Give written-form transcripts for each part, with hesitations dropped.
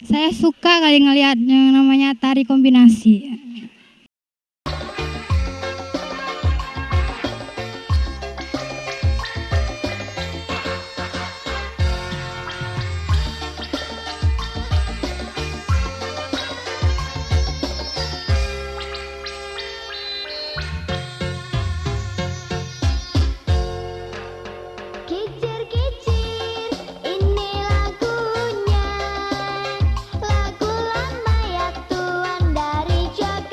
Saya suka kali ngelihat yang namanya tari kombinasi. Kicir-kicir, ini lagunya, lagu lama ya tuan dari Jakarta.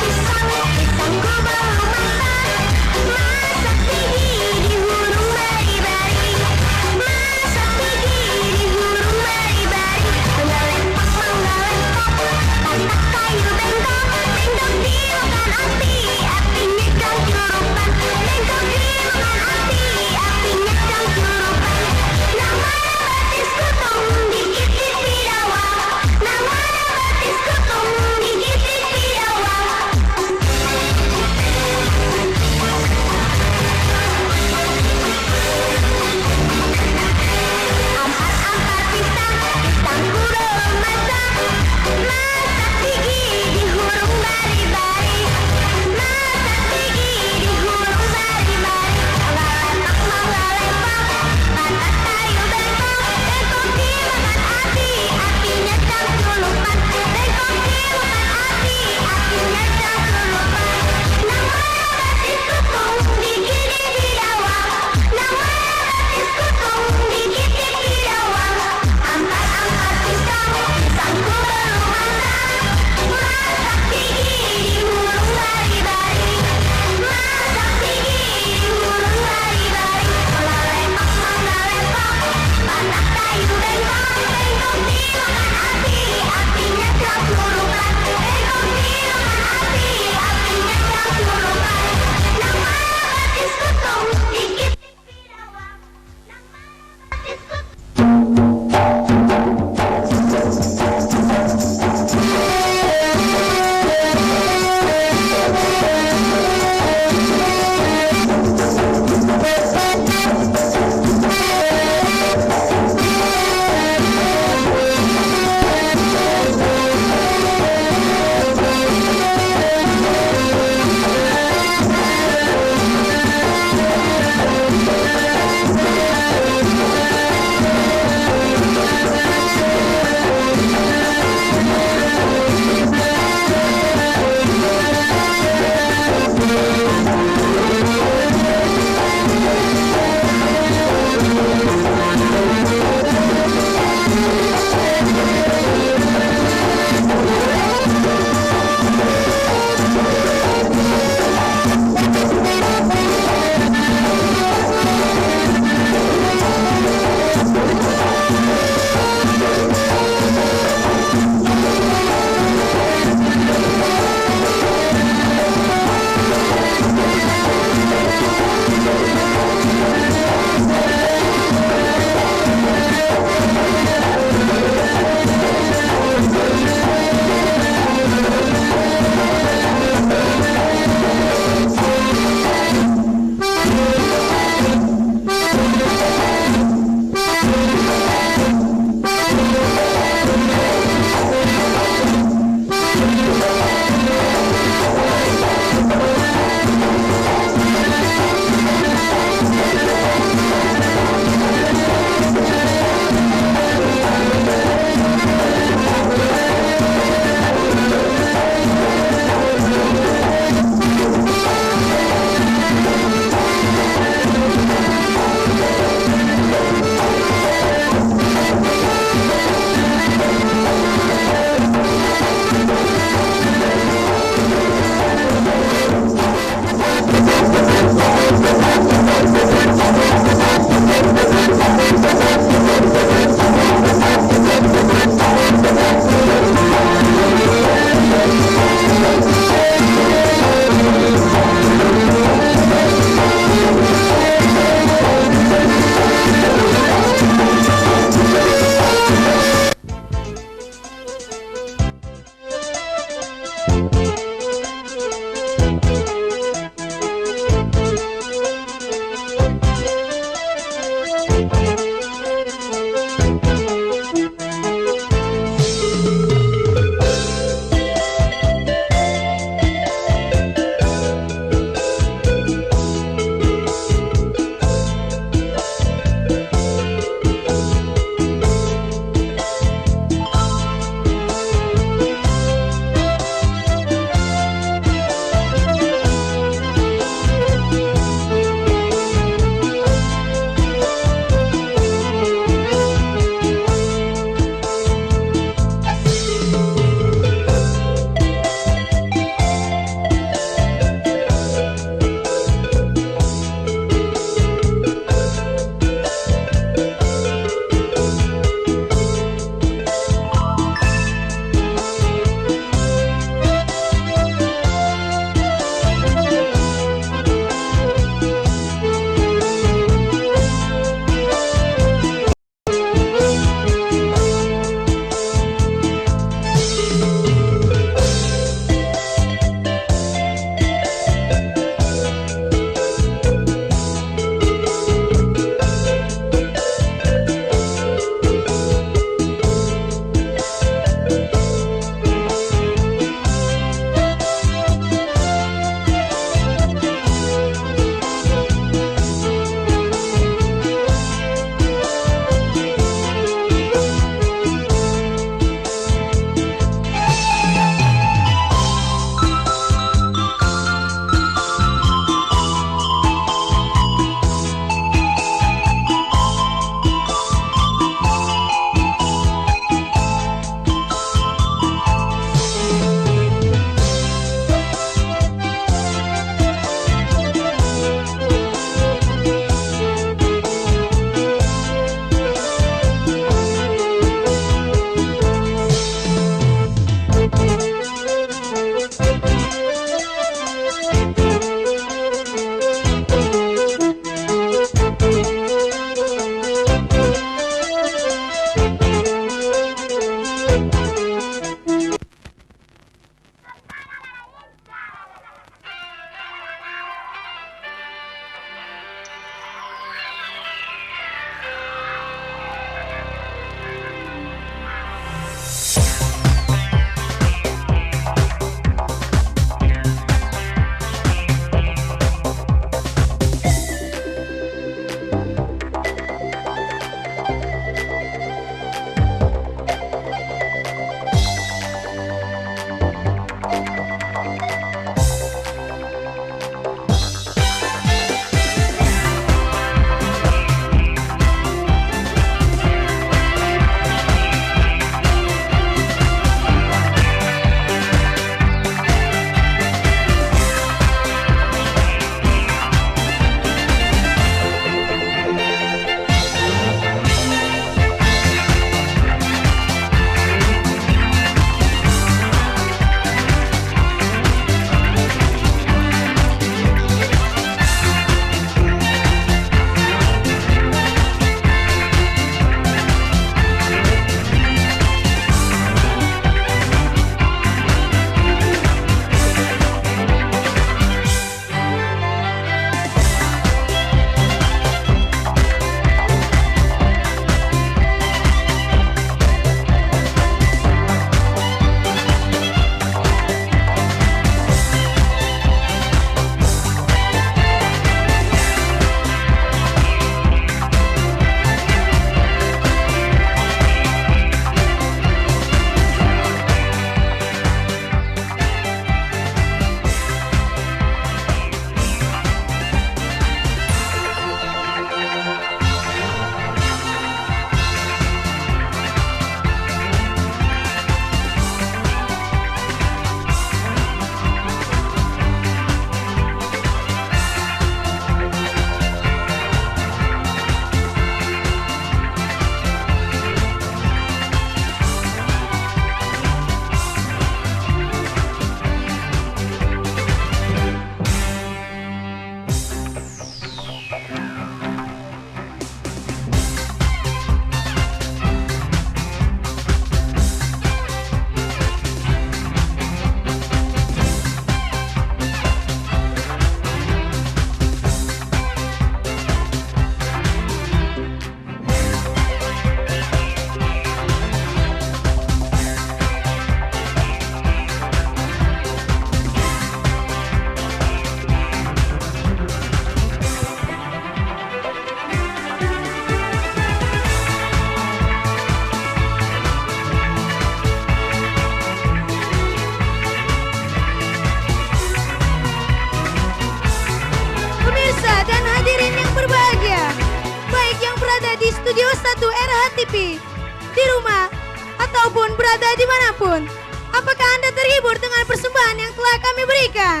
di rumah, ataupun berada dimanapun. Apakah Anda terhibur dengan persembahan yang telah kami berikan?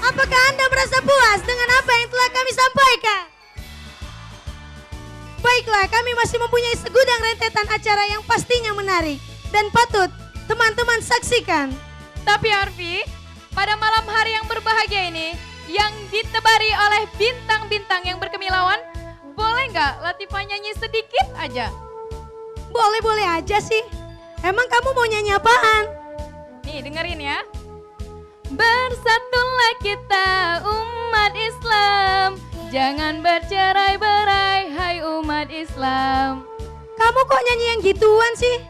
Apakah Anda merasa puas dengan apa yang telah kami sampaikan? Baiklah, kami masih mempunyai segudang rentetan acara yang pastinya menarik dan patut teman-teman saksikan. Tapi Arfi, pada malam hari yang berbahagia ini, yang ditebari oleh bintang-bintang yang berkemilauan, boleh nggak Latifah nyanyi sedikit aja? Boleh-boleh aja sih. Emang kamu mau nyanyi apaan? Nih dengerin ya. Bersatulah kita umat Islam, jangan bercerai-berai hai umat Islam. Kamu kok nyanyi yang gituan sih?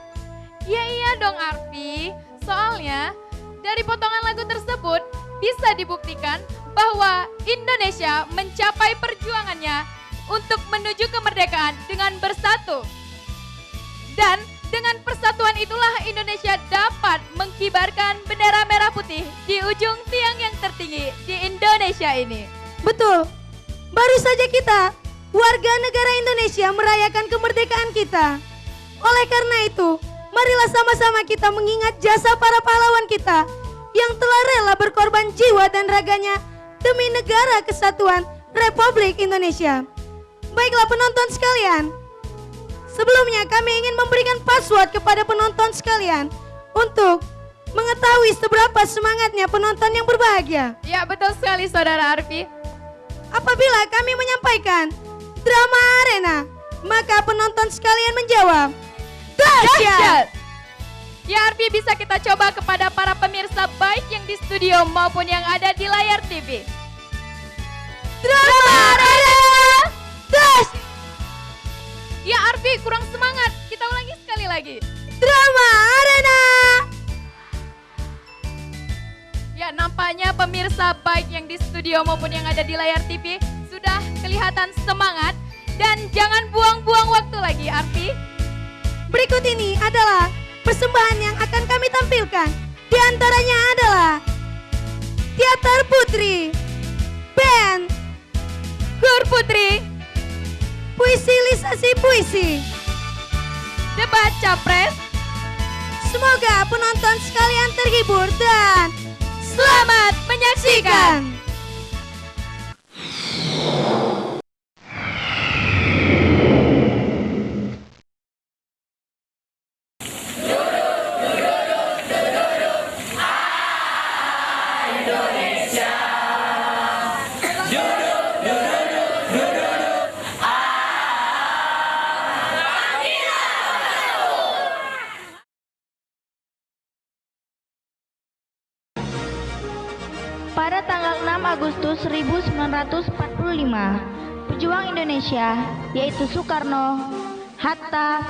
Ya iya dong Arfi, soalnya dari potongan lagu tersebut bisa dibuktikan bahwa Indonesia mencapai perjuangannya untuk menuju kemerdekaan dengan bersatu. Dan dengan persatuan itulah Indonesia dapat mengkibarkan bendera merah putih di ujung tiang yang tertinggi di Indonesia ini. Betul. Baru saja kita, warga negara Indonesia, merayakan kemerdekaan kita. Oleh karena itu, marilah sama-sama kita mengingat jasa para pahlawan kita yang telah rela berkorban jiwa dan raganya demi negara kesatuan Republik Indonesia. Baiklah penonton sekalian, sebelumnya kami ingin memberikan password kepada penonton sekalian untuk mengetahui seberapa semangatnya penonton yang berbahagia. Ya betul sekali saudara Arfi. Apabila kami menyampaikan drama arena, maka penonton sekalian menjawab dahsyat. Ya Arfi, bisa kita coba kepada para pemirsa baik yang di studio maupun yang ada di layar TV. Drama arena dahsyat. Ya Arfi, kurang semangat. Kita ulangi sekali lagi. Drama arena. Ya, nampaknya pemirsa baik yang di studio maupun yang ada di layar TV sudah kelihatan semangat. Dan jangan buang-buang waktu lagi, Arfi. Berikut ini adalah persembahan yang akan kami tampilkan. Di antaranya adalah Teater Putri, Band, Kur Putri, Puisilisasi Puisi, Debat Capres. Semoga penonton sekalian terhibur dan Selamat menyaksikan. Pada tanggal 6 Agustus 1945, pejuang Indonesia yaitu Soekarno, Hatta,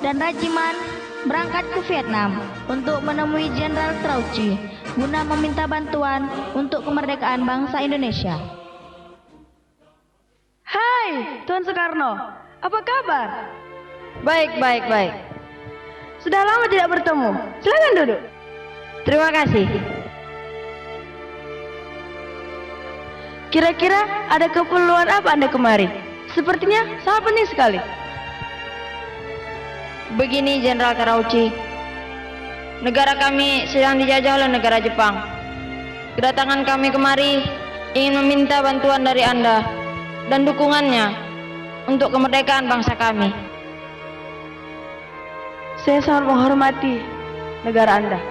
dan Rajiman berangkat ke Vietnam untuk menemui Jenderal Trauci guna meminta bantuan untuk kemerdekaan bangsa Indonesia. Hai, Tuan Soekarno, apa kabar? Baik. Sudah lama tidak bertemu. Silakan duduk. Terima kasih. Kira-kira ada keperluan apa Anda kemari? Sepertinya sangat penting sekali. Begini Jenderal Trauci, negara kami sedang dijajah oleh negara Jepang. Kedatangan kami kemari ingin meminta bantuan dari Anda dan dukungannya untuk kemerdekaan bangsa kami. Saya sangat menghormati negara Anda.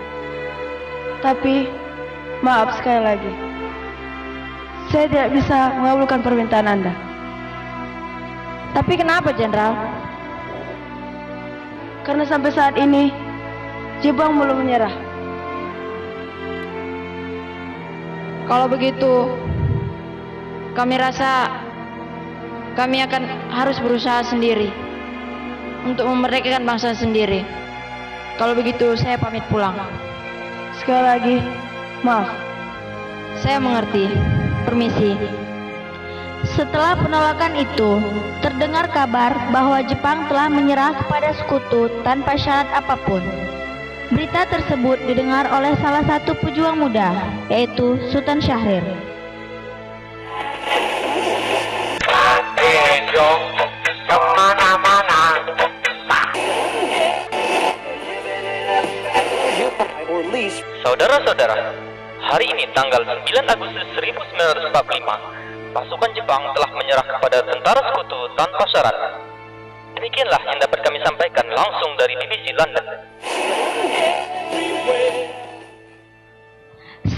Tapi, maaf sekali lagi, saya tidak bisa mengabulkan permintaan Anda. Tapi kenapa Jenderal? Karena sampai saat ini, Jepang belum menyerah. Kalau begitu, kami rasa kami akan harus berusaha sendiri untuk memerdekakan bangsa sendiri. Kalau begitu, saya pamit pulang. Sekali lagi, maaf. Saya mengerti. Permisi. Setelah penolakan itu, terdengar kabar bahwa Jepang telah menyerah kepada sekutu tanpa syarat apapun. Berita tersebut didengar oleh salah satu pejuang muda, yaitu Sultan Syahrir. Kemana-mana Saudara-saudara, hari ini tanggal 9 Agustus 1945, pasukan Jepang telah menyerah kepada tentara sekutu tanpa syarat. Demikianlah yang dapat kami sampaikan langsung dari divisi London.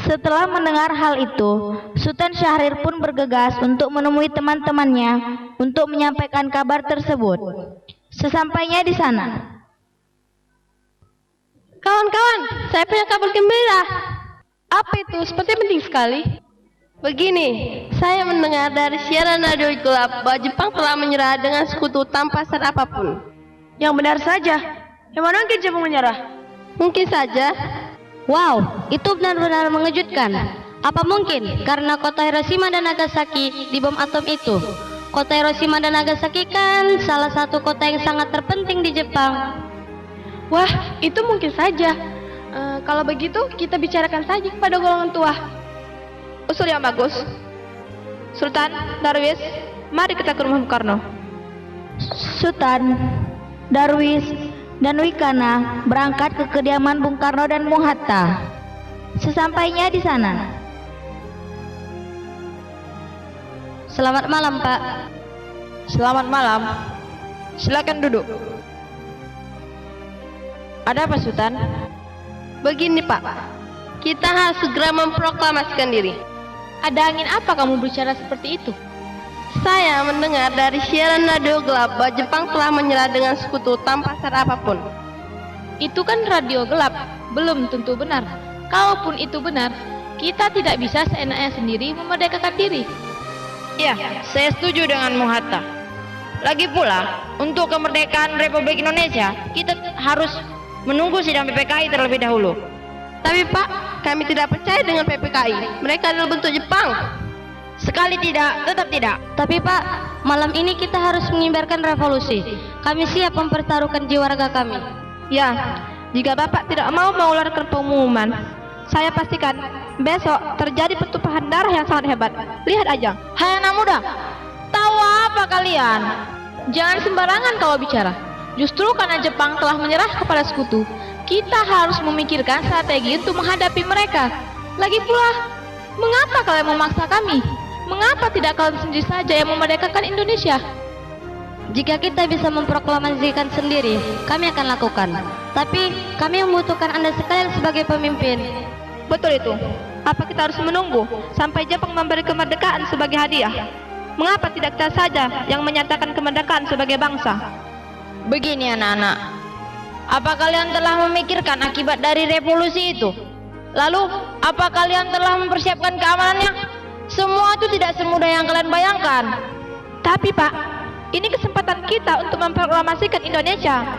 Setelah mendengar hal itu, Sultan Syahrir pun bergegas untuk menemui teman-temannya untuk menyampaikan kabar tersebut. Sesampainya di sana, Kawan-kawan, saya punya kabar gembira. Apa itu? Seperti penting sekali. Begini, saya mendengar dari siaran radio gelap bahwa Jepang telah menyerah dengan sekutu tanpa syarat apapun. Yang benar saja. Yang mana mungkin Jepang menyerah? Mungkin saja. wow, itu benar-benar mengejutkan. Apa mungkin karena kota Hiroshima dan Nagasaki dibom atom itu? Kota Hiroshima dan Nagasaki kan salah satu kota yang sangat terpenting di Jepang. Wah, itu mungkin saja. Kalau begitu, kita bicarakan saja kepada golongan tua. Usul yang bagus. Sultan, Darwis, mari kita ke rumah Bung Karno. Sultan, Darwis, dan Wikana berangkat ke kediaman Bung Karno dan Bung Hatta. Sesampainya di sana, selamat malam, Pak. Selamat malam. Silakan duduk. Ada apa, Sultan? Begini, Pak. Kita harus segera memproklamasikan diri. Ada angin apa kamu bicara seperti itu? Saya mendengar dari siaran radio gelap bahwa Jepang telah menyerah dengan sekutu tanpa syarat apapun. Itu kan radio gelap, belum tentu benar. Kalaupun itu benar, kita tidak bisa seenaknya sendiri memerdekakan diri. Ya, saya setuju dengan Bung Hatta. Lagi pula, untuk kemerdekaan Republik Indonesia, kita harus menunggu sidang PPKI terlebih dahulu. Tapi Pak, kami tidak percaya dengan PPKI. Mereka adalah bentuk Jepang. Sekali tidak, tetap tidak. Tapi Pak, malam ini kita harus mengibarkan revolusi. Kami siap mempertaruhkan jiwa raga kami. Ya, jika Bapak tidak mau mengeluarkan pengumuman, saya pastikan besok terjadi pertumpahan darah yang sangat hebat. Lihat aja. Hai anak muda, tahu apa kalian? Jangan sembarangan kalau bicara. Justru karena Jepang telah menyerah kepada sekutu, kita harus memikirkan strategi untuk menghadapi mereka. Lagi pula, mengapa kalian memaksa kami? Mengapa tidak kalian sendiri saja yang memerdekakan Indonesia? Jika kita bisa memproklamasikan sendiri, kami akan lakukan. Tapi kami membutuhkan Anda sekalian sebagai pemimpin. Betul itu. Apa kita harus menunggu sampai Jepang memberi kemerdekaan sebagai hadiah? Mengapa tidak kita saja yang menyatakan kemerdekaan sebagai bangsa? Begini anak-anak, apa kalian telah memikirkan akibat dari revolusi itu? Lalu, apa kalian telah mempersiapkan keamanannya? Semua itu tidak semudah yang kalian bayangkan. Tapi Pak, ini kesempatan kita untuk memproklamasikan Indonesia.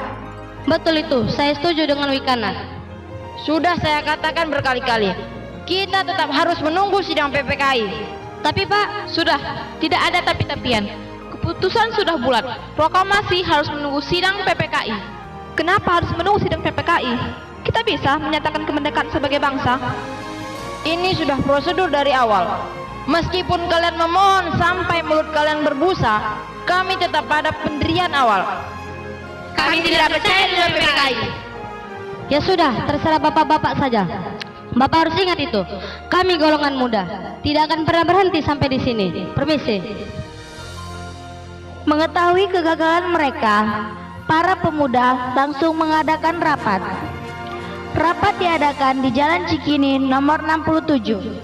Betul itu, saya setuju dengan Wikana. Sudah saya katakan berkali-kali, kita tetap harus menunggu sidang PPKI. Tapi Pak, sudah, tidak ada tapi-tapian. Keputusan sudah bulat, proklamasi harus menunggu sidang PPKI. Kenapa harus menunggu sidang PPKI? Kita bisa menyatakan kemerdekaan sebagai bangsa. Ini sudah prosedur dari awal. Meskipun kalian memohon sampai mulut kalian berbusa, kami tetap pada pendirian awal. Kami tidak percaya dengan PPKI. Ya sudah, terserah bapak-bapak saja. Bapak harus ingat itu. Kami golongan muda, tidak akan pernah berhenti sampai di sini. Permisi. Mengetahui kegagalan mereka, para pemuda langsung mengadakan rapat. Rapat diadakan di Jalan Cikini nomor 67.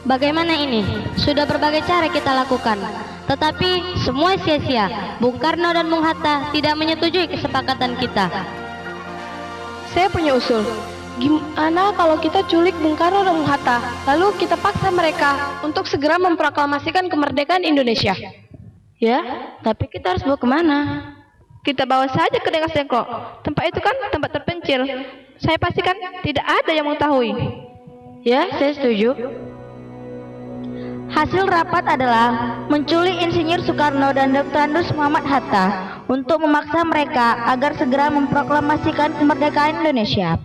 Bagaimana ini? Sudah berbagai cara kita lakukan, tetapi semua sia-sia. Bung Karno dan Bung Hatta tidak menyetujui kesepakatan kita. Saya punya usul. Gimana kalau kita culik Bung Karno dan Bung Hatta, lalu kita paksa mereka untuk segera memproklamasikan kemerdekaan Indonesia? Ya, tapi kita harus bawa kemana? Kita bawa saja ke Dengas Dengklok. Tempat itu kan tempat terpencil. Saya pastikan tidak ada yang mengetahui. Ya, saya setuju. Hasil rapat adalah menculik Insinyur Soekarno dan Dr. Andes Muhammad Hatta untuk memaksa mereka agar segera memproklamasikan kemerdekaan Indonesia.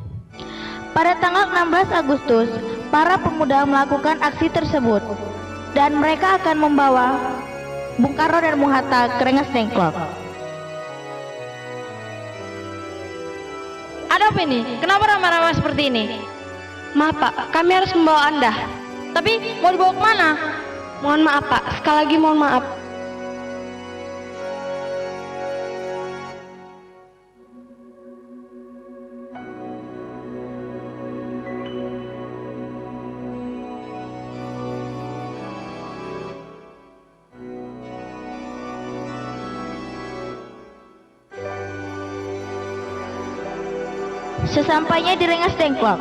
Pada tanggal 16 Agustus, para pemuda melakukan aksi tersebut dan mereka akan membawa Bung Karno dan Bung Hatta ke Rengas Dengklok. Ada apa ini? Kenapa ramai-ramai seperti ini? Maaf Pak, kami harus membawa Anda. Tapi mau dibawa kemana? Mohon maaf Pak, sekali lagi mohon maaf. Sesampainya di Rengas Dengklok,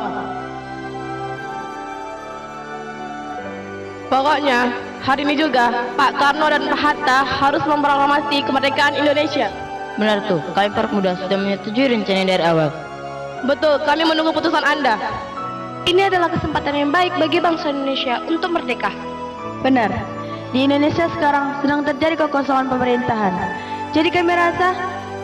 Pokoknya, hari ini juga Pak Karno dan Pak Hatta harus memproklamasi kemerdekaan Indonesia. Benar tuh, kami Permuda sudah menyetujui rencana dari awal. Betul, kami menunggu putusan Anda. Ini adalah kesempatan yang baik bagi bangsa Indonesia untuk merdeka. benar. Di Indonesia sekarang sedang terjadi kekosongan pemerintahan. Jadi kami rasa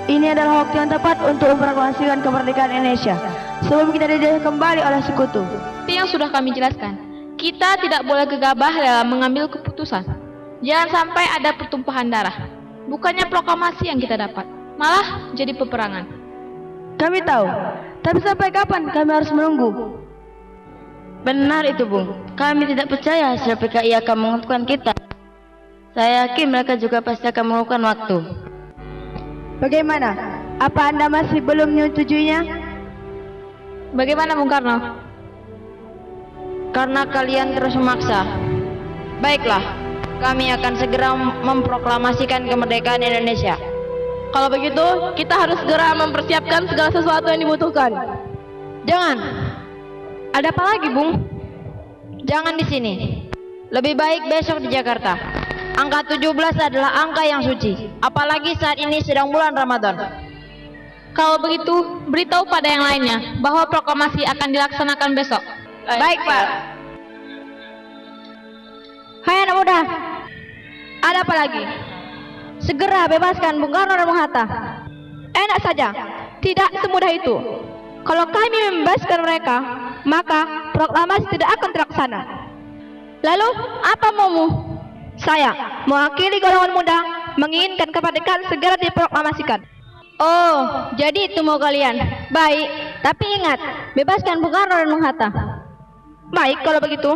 ini adalah waktu yang tepat untuk memproklamasikan kemerdekaan Indonesia sebelum kita dijajah kembali oleh sekutu. Seperti yang sudah kami jelaskan, kita tidak boleh gegabah dalam mengambil keputusan. Jangan sampai ada pertumpahan darah. Bukannya proklamasi yang kita dapat, malah jadi peperangan. Kami tahu, tapi sampai kapan kami harus menunggu? Benar itu, Bung. Kami tidak percaya hasil PKI akan menguntungkan kita. Saya yakin mereka juga pasti akan mengeluarkan waktu. Bagaimana? Apa Anda masih belum menyetujuinya? Bagaimana Bung Karno? Karena kalian terus memaksa. Baiklah, kami akan segera memproklamasikan kemerdekaan Indonesia. Kalau begitu, kita harus segera mempersiapkan segala sesuatu yang dibutuhkan. Jangan. Ada apa lagi, Bung? Jangan di sini. Lebih baik besok di Jakarta. Angka 17 adalah angka yang suci. Apalagi saat ini sedang bulan Ramadan. Kalau begitu, beritahu pada yang lainnya bahwa proklamasi akan dilaksanakan besok. Baik, Pak. Hai anak muda, Ada apa lagi? segera bebaskan Bung Karno dan Bung Hatta. Enak saja. Tidak semudah itu. Kalau kami membebaskan mereka, maka proklamasi tidak akan terlaksana. Lalu, apa maumu? Saya, mewakili golongan muda, menginginkan kemerdekaan segera diproklamasikan. Oh, jadi itu mau kalian. Baik, tapi ingat, bebaskan Bung Karno dan Bung Hatta. Baik, kalau begitu,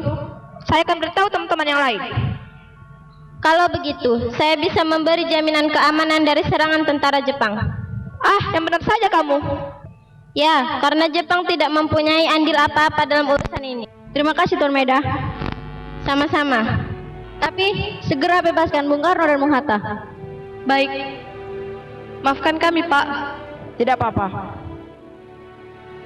saya akan beritahu teman-teman yang lain. Kalau begitu, saya bisa memberi jaminan keamanan dari serangan tentara Jepang. Ah, yang benar saja kamu. Ya, karena Jepang tidak mempunyai andil apa-apa dalam urusan ini. Terima kasih, Tuan Meda. Sama-sama. Tapi segera bebaskan Bung Karno dan Bung Hatta. Baik. Maafkan kami, Pak. Tidak apa-apa.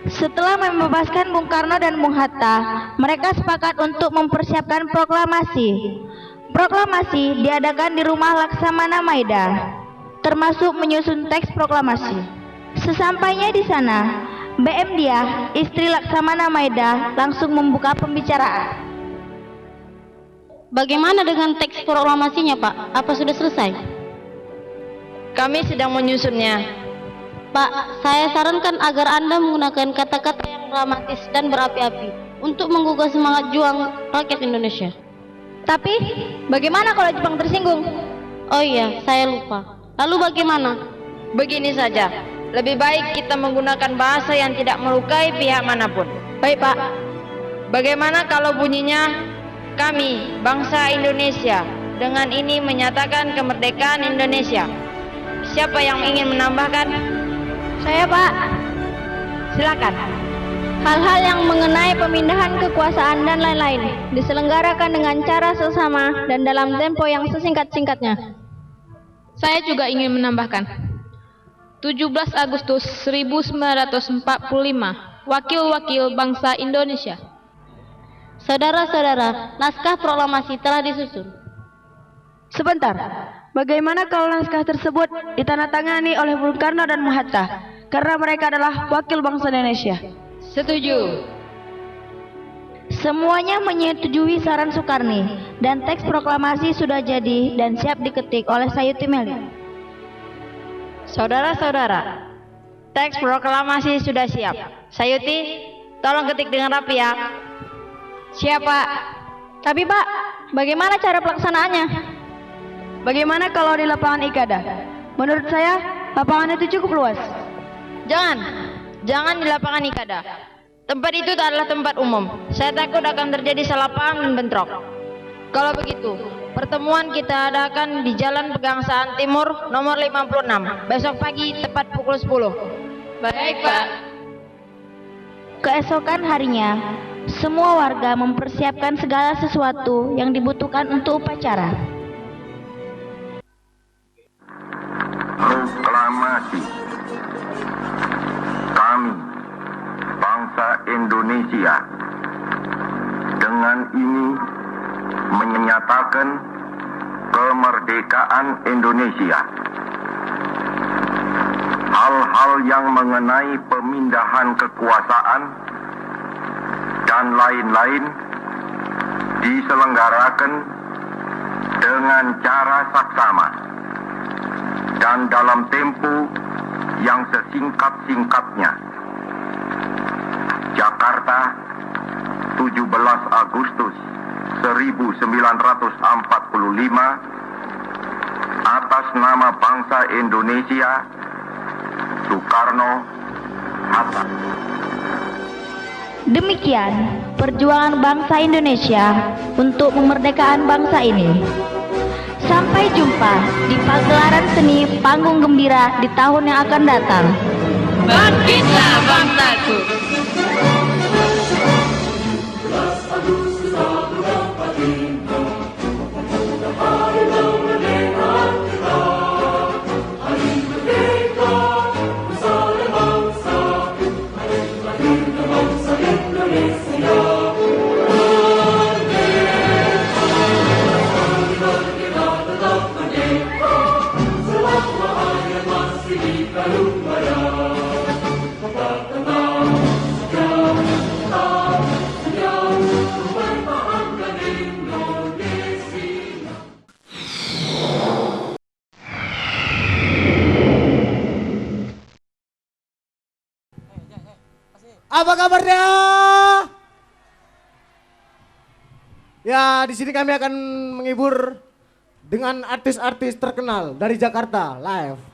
Setelah membebaskan Bung Karno dan Bung Hatta, mereka sepakat untuk mempersiapkan proklamasi. Proklamasi diadakan di rumah Laksamana Maeda, termasuk menyusun teks proklamasi. Sesampainya di sana, BM Dia, istri Laksamana Maeda, langsung membuka pembicaraan. Bagaimana dengan teks proklamasinya, Pak? Apa sudah selesai? Kami sedang menyusunnya. Pak, saya sarankan agar Anda menggunakan kata-kata yang dramatis dan berapi-api untuk menggugah semangat juang rakyat Indonesia. Tapi, bagaimana kalau Jepang tersinggung? Oh iya, saya lupa. Lalu bagaimana? Begini saja. Lebih baik kita menggunakan bahasa yang tidak melukai pihak manapun. Baik, Pak. Bagaimana kalau bunyinya, kami, bangsa Indonesia, dengan ini menyatakan kemerdekaan Indonesia. Siapa yang ingin menambahkan? Saya, Pak. Silakan. Hal-hal yang mengenai pemindahan kekuasaan dan lain-lain diselenggarakan dengan cara sesama dan dalam tempo yang sesingkat-singkatnya. Saya juga ingin menambahkan. 17 Agustus 1945, Wakil-wakil bangsa Indonesia. Saudara-saudara, naskah proklamasi telah disusun. Sebentar, bagaimana kalau naskah tersebut ditandatangani oleh Bung Karno dan Bung Hatta karena mereka adalah wakil bangsa Indonesia? Setuju. Semuanya menyetujui saran Soekarni dan teks proklamasi sudah jadi dan siap diketik oleh Sayuti Meli. Saudara-saudara, teks proklamasi sudah siap. Sayuti, tolong ketik dengan rapi ya. Siapa? Tapi Pak, bagaimana cara pelaksanaannya? Bagaimana kalau di lapangan Ikada? Menurut saya, lapangan itu cukup luas. Jangan. Jangan di lapangan Ikada. Tempat itu tak adalah tempat umum. Saya takut akan terjadi salah paham dan bentrok. Kalau begitu, pertemuan kita adakan di Jalan Pegangsaan Timur nomor 56. Besok pagi tepat pukul 10. Baik, Pak. Keesokan harinya, semua warga mempersiapkan segala sesuatu yang dibutuhkan untuk upacara. Proklamasi. Kami, bangsa Indonesia, dengan ini menyatakan kemerdekaan Indonesia. Hal-hal yang mengenai pemindahan kekuasaan dan lain-lain diselenggarakan dengan cara saksama dan dalam tempo yang sesingkat-singkatnya. Jakarta, 17 Agustus 1945, atas nama bangsa Indonesia, Soekarno Hatta. Demikian perjuangan bangsa Indonesia untuk memerdekakan bangsa ini. Sampai jumpa di pagelaran seni Panggung Gembira di tahun yang akan datang. Bangkitlah bangsaku. Apa kabarnya? Ya, di sini kami akan menghibur dengan artis-artis terkenal dari Jakarta live.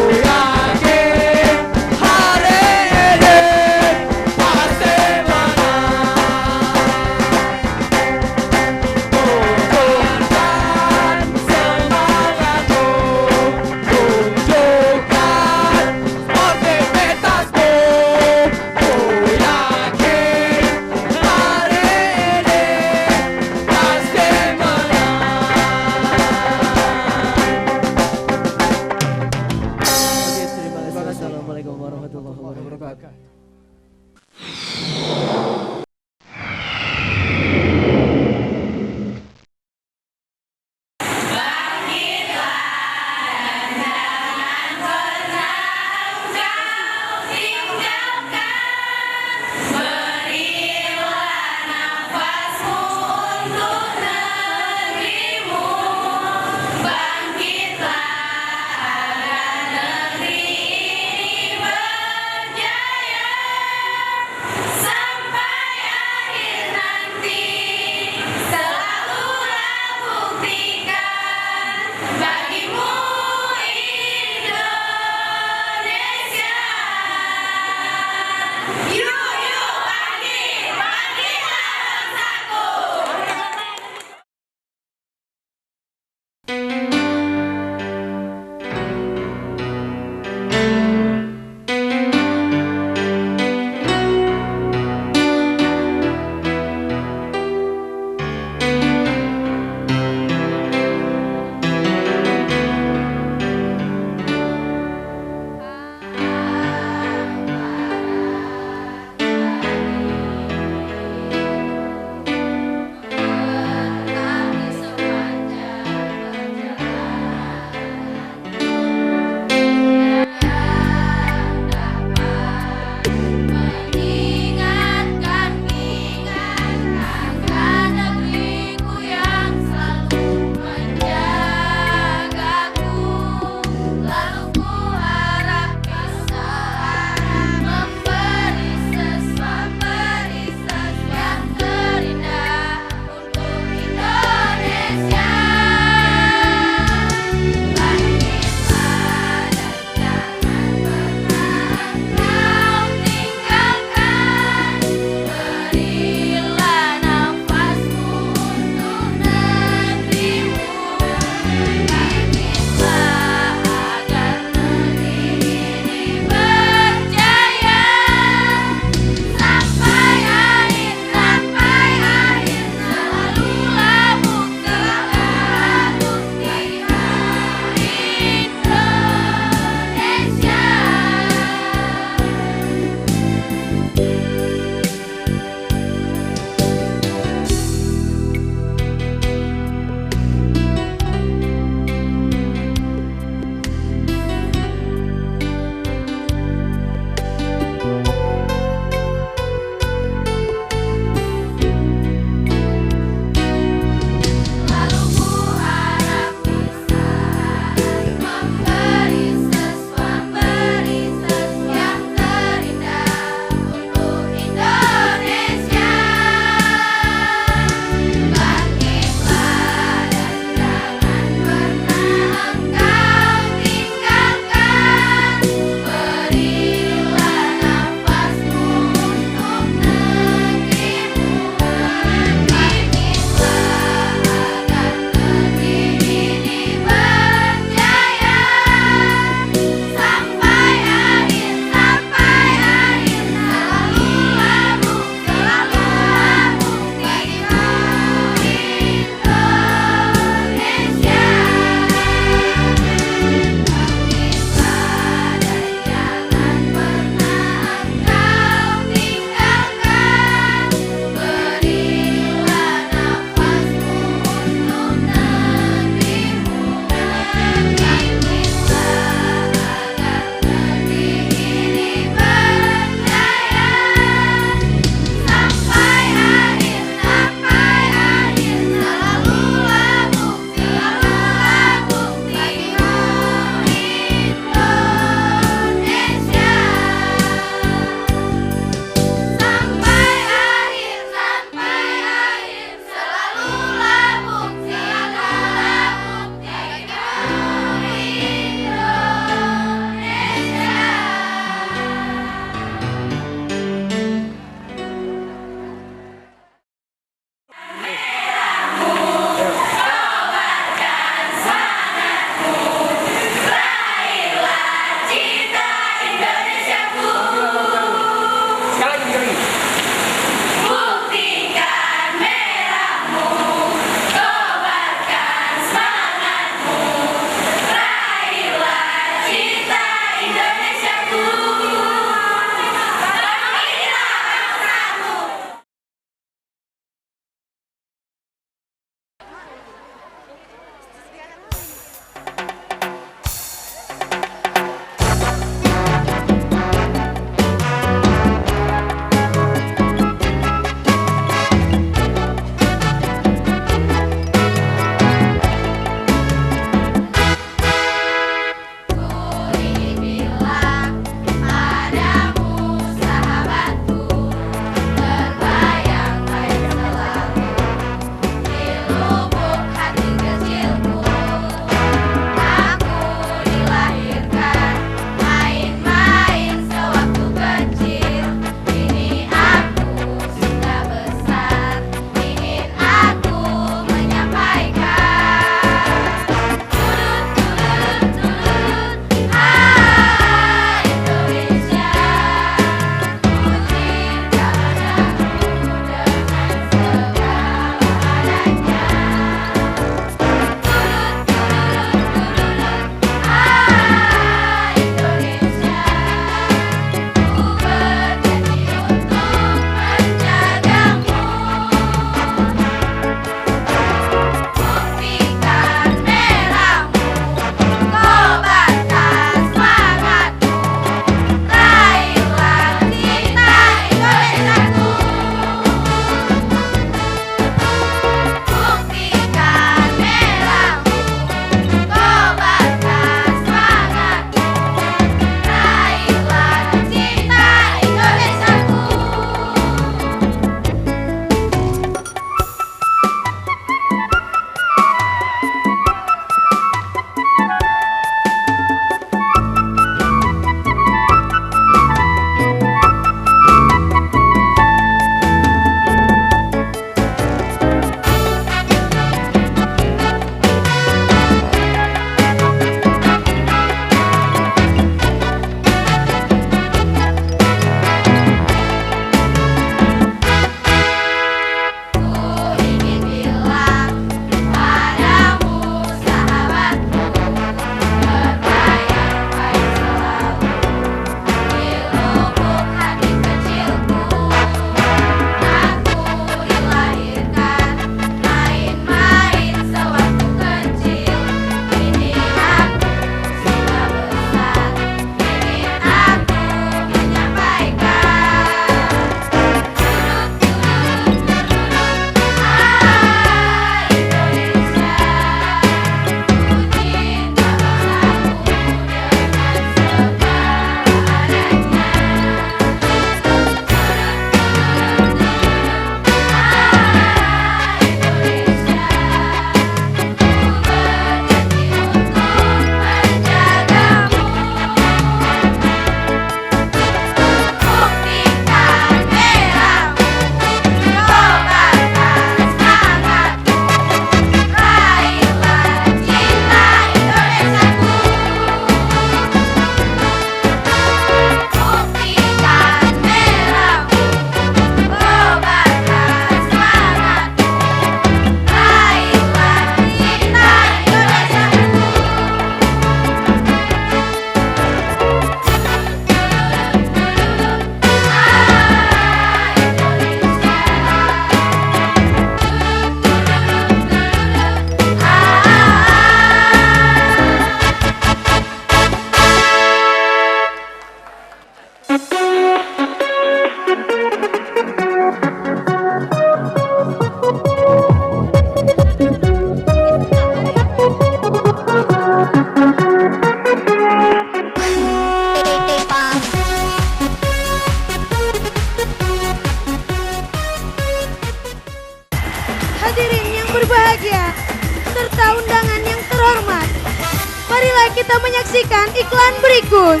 kita menyaksikan iklan berikut.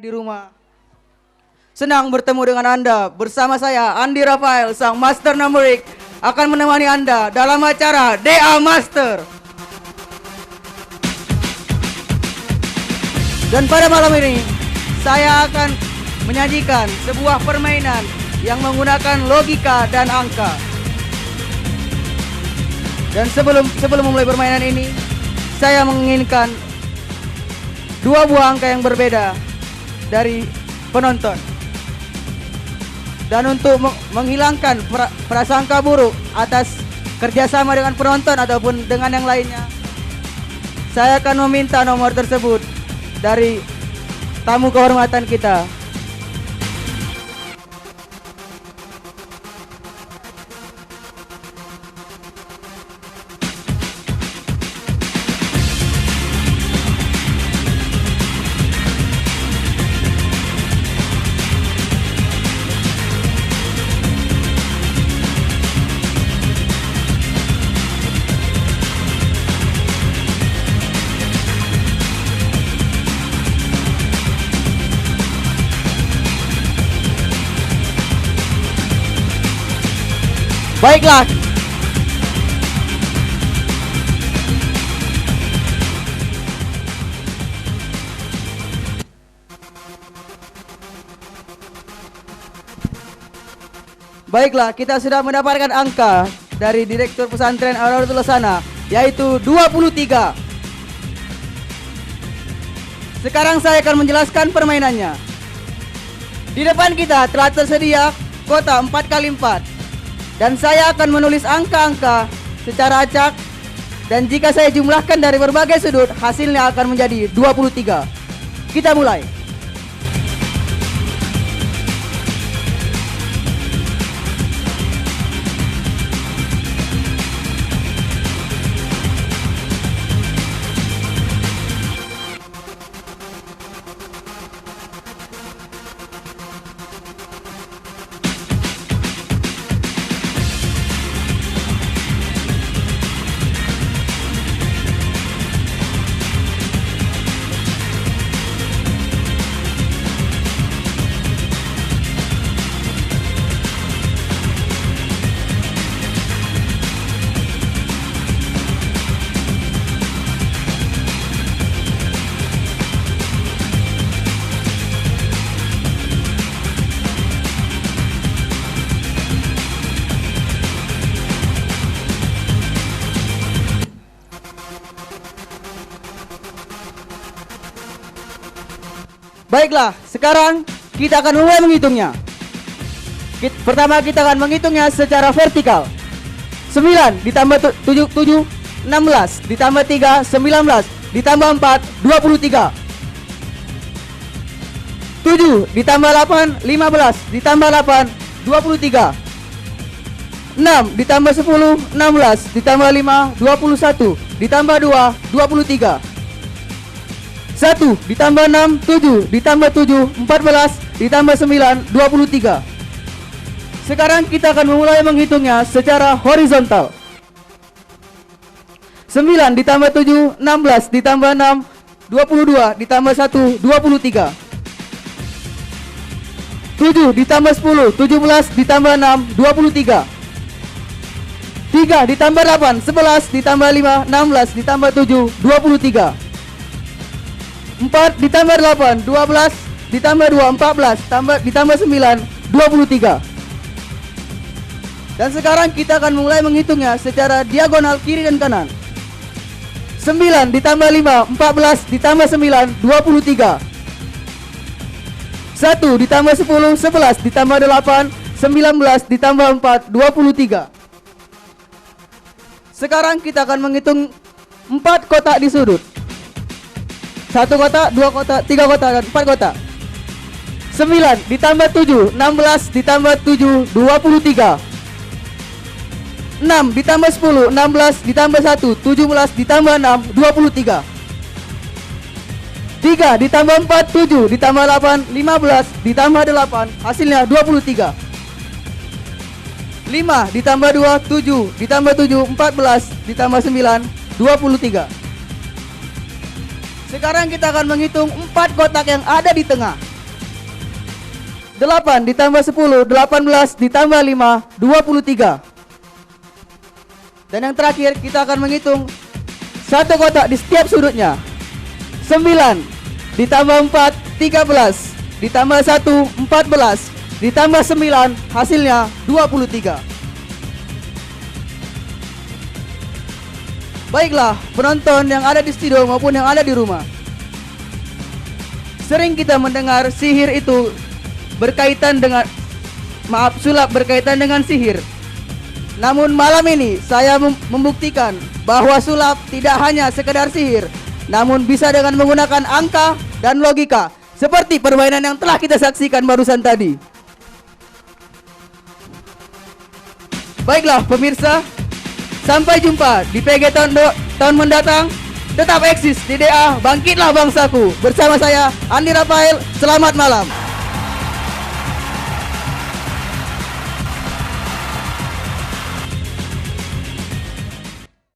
Di rumah. Senang bertemu dengan Anda. Bersama saya Andi Rafael, sang Master Numerik, akan menemani Anda dalam acara DA Master. Dan pada malam ini saya akan menyajikan sebuah permainan yang menggunakan logika dan angka. Dan sebelum memulai permainan ini, saya menginginkan dua buah angka yang berbeda dari penonton. Dan untuk menghilangkan prasangka buruk atas kerjasama dengan penonton ataupun dengan yang lainnya, saya akan meminta nomor tersebut dari tamu kehormatan kita. Baiklah. Baiklah, kita sudah mendapatkan angka dari Direktur Pesantren Al-Raudhatul Hasanah, yaitu 23. Sekarang saya akan menjelaskan permainannya. Di depan kita telah tersedia kotak 4x4. Dan saya akan menulis angka-angka secara acak. Dan jika saya jumlahkan dari berbagai sudut, hasilnya akan menjadi 23. Kita mulai. Baiklah, sekarang kita akan mulai menghitungnya. Pertama kita akan menghitungnya secara vertikal. 9 ditambah 7, 16, ditambah 3, 19, ditambah 4, 23. 7 ditambah 8, 15, ditambah 8, 23. 6 ditambah 10, 16, ditambah 5, 21, ditambah 2, 23. 1 ditambah 6, 7, ditambah 7, 14, ditambah 9, 23. Sekarang kita akan memulai menghitungnya secara horizontal. 9 ditambah 7, 16, ditambah 6, 22, ditambah 1, 23. 7 ditambah 10, 17, ditambah 6, 23. 3 ditambah 8, 11, ditambah 5, 16, ditambah 7, 23. 4 ditambah 8, 12, ditambah 2, 14, ditambah 9, 23. Dan sekarang kita akan mulai menghitungnya secara diagonal kiri dan kanan. 9 ditambah 5, 14, ditambah 9, 23. 1 ditambah 10, 11, ditambah 8, 19, ditambah 4, 23. Sekarang kita akan menghitung 4 kotak di sudut. 1 kotak, 2 kotak, 3 kotak, dan 4 kotak. 9 ditambah 7, 16, ditambah 7, 23. 6 ditambah 10, 16, ditambah 1, 17, ditambah 6, 23. 3 ditambah 4, 7, ditambah 8, 15, ditambah 8, hasilnya 23. 5 ditambah 2, 7, ditambah 7, 14, ditambah 9, 23. Sekarang kita akan menghitung 4 kotak yang ada di tengah. 8 ditambah 10, 18, ditambah 5, 23. Dan yang terakhir kita akan menghitung 1 kotak di setiap sudutnya. 9 ditambah 4, 13, ditambah 1, 14, ditambah 9, hasilnya 23. Baiklah, penonton yang ada di studio maupun yang ada di rumah. Sering kita mendengar sihir itu berkaitan dengan sulap berkaitan dengan sihir. Namun malam ini saya membuktikan bahwa sulap tidak hanya sekedar sihir, namun bisa dengan menggunakan angka dan logika, seperti permainan yang telah kita saksikan barusan tadi. Baiklah pemirsa, sampai jumpa di PG tahun mendatang. Tetap eksis di DA, bangkitlah bangsaku. Bersama saya Andi Rafael, selamat malam.